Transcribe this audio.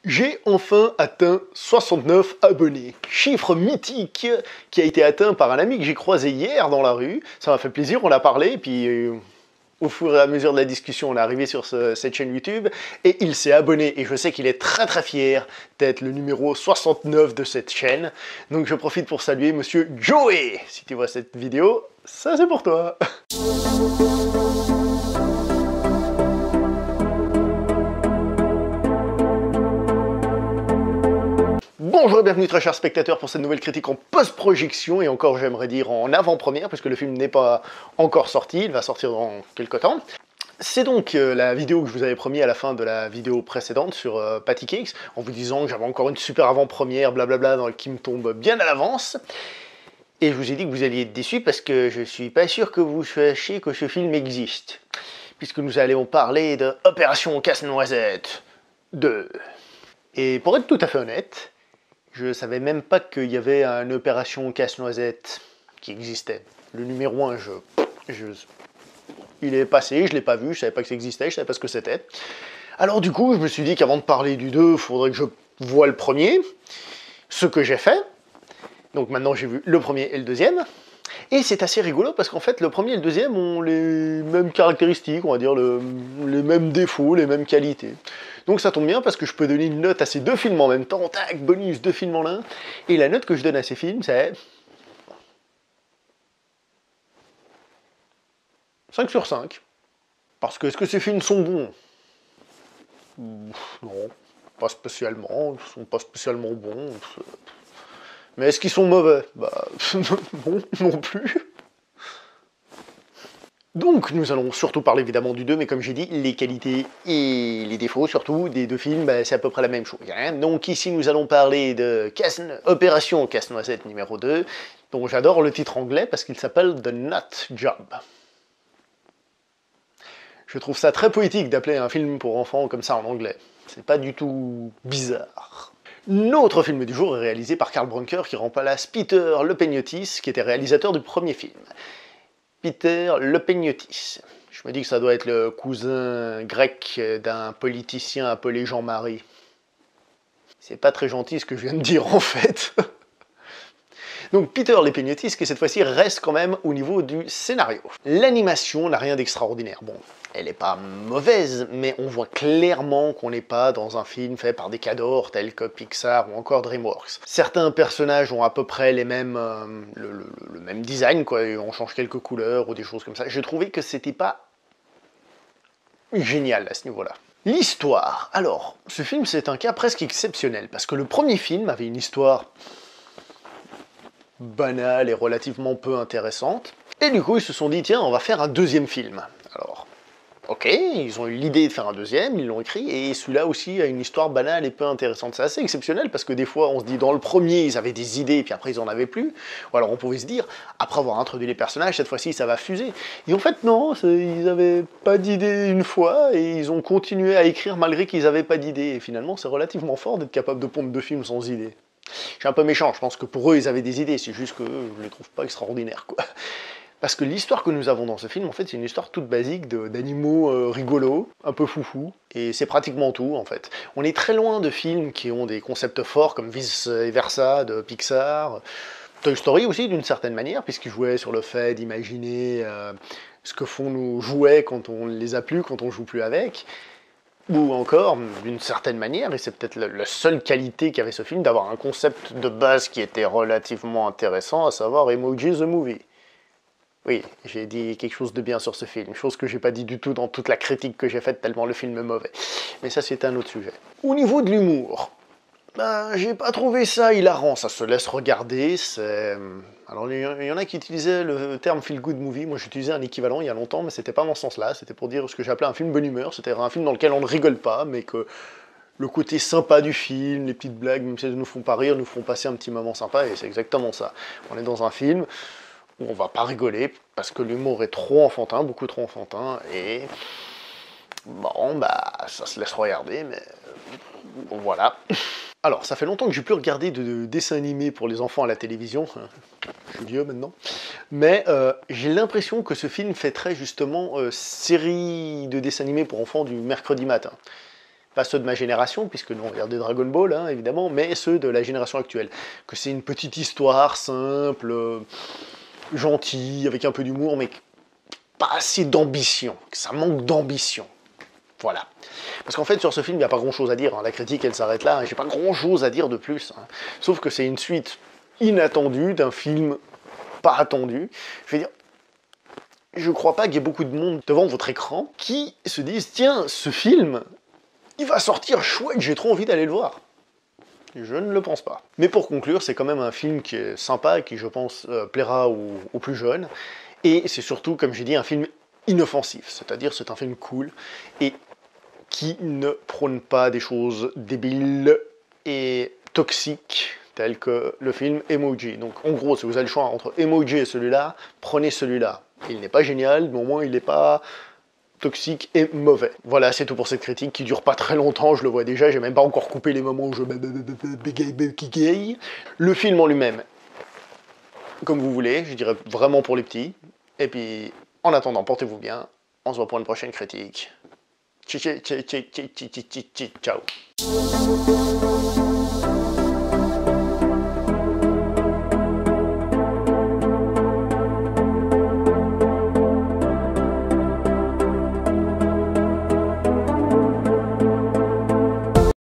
J'ai enfin atteint 69 abonnés. Chiffre mythique qui a été atteint par un ami que j'ai croisé hier dans la rue. Ça m'a fait plaisir, on a parlé, puis au fur et à mesure de la discussion, on est arrivé sur cette chaîne YouTube, et il s'est abonné, et je sais qu'il est très très fier d'être le numéro 69 de cette chaîne. Donc je profite pour saluer Monsieur Joey. Si tu vois cette vidéo, ça c'est pour toi. Bonjour et bienvenue très chers spectateurs pour cette nouvelle critique en post-projection, et encore j'aimerais dire en avant-première, puisque le film n'est pas encore sorti, il va sortir dans quelques temps. C'est donc la vidéo que je vous avais promis à la fin de la vidéo précédente sur Patty Cakes, en vous disant que j'avais encore une super avant-première, blablabla, qui me tombe bien à l'avance. Et je vous ai dit que vous alliez être déçus parce que je suis pas sûr que vous sachiez que ce film existe. Puisque nous allons parler de Opération Casse-Noisette 2. Et pour être tout à fait honnête, je savais même pas qu'il y avait une opération Casse-Noisette qui existait. Le numéro 1, il est passé, je l'ai pas vu, je savais pas que ça existait, je savais pas ce que c'était. Alors du coup, je me suis dit qu'avant de parler du 2, il faudrait que je voie le premier, ce que j'ai fait. Donc maintenant j'ai vu le premier et le deuxième. Et c'est assez rigolo parce qu'en fait le premier et le deuxième ont les mêmes caractéristiques, on va dire les mêmes défauts, les mêmes qualités. Donc ça tombe bien parce que je peux donner une note à ces deux films en même temps, tac, bonus, deux films en un. Et la note que je donne à ces films, c'est 5 sur 5. Parce que est-ce que ces films sont bons? Non, pas spécialement, ils sont pas spécialement bons. Mais est-ce qu'ils sont mauvais? Bah, non, non plus. Donc, nous allons surtout parler évidemment du 2, mais comme j'ai dit, les qualités et les défauts, surtout, des deux films, bah, c'est à peu près la même chose. Hein. Donc ici, nous allons parler de Opération Casse-Noisette numéro 2, dont j'adore le titre anglais parce qu'il s'appelle The Nut Job. Je trouve ça très poétique d'appeler un film pour enfants comme ça en anglais. C'est pas du tout bizarre. Notre film du jour est réalisé par Carl Brunker qui remplace Peter Lepegnotis, qui était réalisateur du premier film. Peter Lepegnotis. Je me dis que ça doit être le cousin grec d'un politicien appelé Jean-Marie. C'est pas très gentil ce que je viens de dire en fait. Donc Peter Lepegnotis qui cette fois-ci reste quand même au niveau du scénario. L'animation n'a rien d'extraordinaire. Bon, elle n'est pas mauvaise, mais on voit clairement qu'on n'est pas dans un film fait par des cadors tels que Pixar ou encore DreamWorks. Certains personnages ont à peu près les mêmes, le même design, quoi, et on change quelques couleurs ou des choses comme ça. J'ai trouvé que c'était pas génial à ce niveau-là. L'histoire. Alors, ce film c'est un cas presque exceptionnel, parce que le premier film avait une histoire banale et relativement peu intéressante. Et du coup, ils se sont dit, tiens, on va faire un deuxième film. Alors, ok, ils ont eu l'idée de faire un deuxième, ils l'ont écrit, et celui-là aussi a une histoire banale et peu intéressante. C'est assez exceptionnel, parce que des fois, on se dit, dans le premier, ils avaient des idées, et puis après, ils en avaient plus. Ou alors, on pouvait se dire, après avoir introduit les personnages, cette fois-ci, ça va fuser. Et en fait, non, ils n'avaient pas d'idée une fois, et ils ont continué à écrire malgré qu'ils n'avaient pas d'idée. Et finalement, c'est relativement fort d'être capable de pondre deux films sans idée. Je suis un peu méchant, je pense que pour eux, ils avaient des idées, c'est juste que je les trouve pas extraordinaires, quoi. Parce que l'histoire que nous avons dans ce film, en fait, c'est une histoire toute basique d'animaux rigolos, un peu foufou, et c'est pratiquement tout, en fait. On est très loin de films qui ont des concepts forts, comme Vice Versa de Pixar, Toy Story aussi, d'une certaine manière, puisqu'ils jouaient sur le fait d'imaginer ce que font nos jouets quand on les a plus, quand on joue plus avec. Ou encore, d'une certaine manière, et c'est peut-être la seule qualité qu'avait ce film, d'avoir un concept de base qui était relativement intéressant, à savoir Emoji the Movie. Oui, j'ai dit quelque chose de bien sur ce film, chose que j'ai pas dit du tout dans toute la critique que j'ai faite tellement le film est mauvais. Mais ça c'est un autre sujet. Au niveau de l'humour, ben, j'ai pas trouvé ça hilarant, ça se laisse regarder, c'est... Alors il y en a qui utilisaient le terme feel good movie, moi j'utilisais un équivalent il y a longtemps, mais c'était pas dans ce sens-là, c'était pour dire ce que j'appelais un film bonne humeur, c'est-à-dire un film dans lequel on ne rigole pas, mais que le côté sympa du film, les petites blagues, même si elles ne nous font pas rire, nous font passer un petit moment sympa, et c'est exactement ça. On est dans un film où on va pas rigoler, parce que l'humour est trop enfantin, beaucoup trop enfantin, et... Bon, bah, ça se laisse regarder, mais... Voilà. Alors, ça fait longtemps que j'ai plus regardé de dessins animés pour les enfants à la télévision, je suis vieux maintenant, mais j'ai l'impression que ce film fait très justement série de dessins animés pour enfants du mercredi matin. pas ceux de ma génération, puisque nous on regardait Dragon Ball, hein, évidemment, mais ceux de la génération actuelle. Que c'est une petite histoire simple, gentille, avec un peu d'humour, mais pas assez d'ambition, que ça manque d'ambition. Voilà. Parce qu'en fait, sur ce film, il n'y a pas grand-chose à dire. Hein. La critique, elle s'arrête là. J'ai pas grand-chose à dire de plus. Hein. Sauf que c'est une suite inattendue d'un film pas attendu. Je veux dire, je crois pas qu'il y ait beaucoup de monde devant votre écran qui se disent « Tiens, ce film, il va sortir chouette, j'ai trop envie d'aller le voir ». Je ne le pense pas. Mais pour conclure, c'est quand même un film qui est sympa, qui, je pense, plaira aux plus jeunes. Et c'est surtout, comme j'ai dit, un film inoffensif. C'est-à-dire, c'est un film cool et qui ne prône pas des choses débiles et toxiques, telles que le film Emoji. Donc en gros, si vous avez le choix entre Emoji et celui-là, prenez celui-là. Il n'est pas génial, mais au moins il n'est pas toxique et mauvais. Voilà, c'est tout pour cette critique qui dure pas très longtemps, je le vois déjà, j'ai même pas encore coupé les moments où je bégaye. Le film en lui-même, comme vous voulez, je dirais vraiment pour les petits. Et puis, en attendant, portez-vous bien, on se voit pour une prochaine critique. Ciao.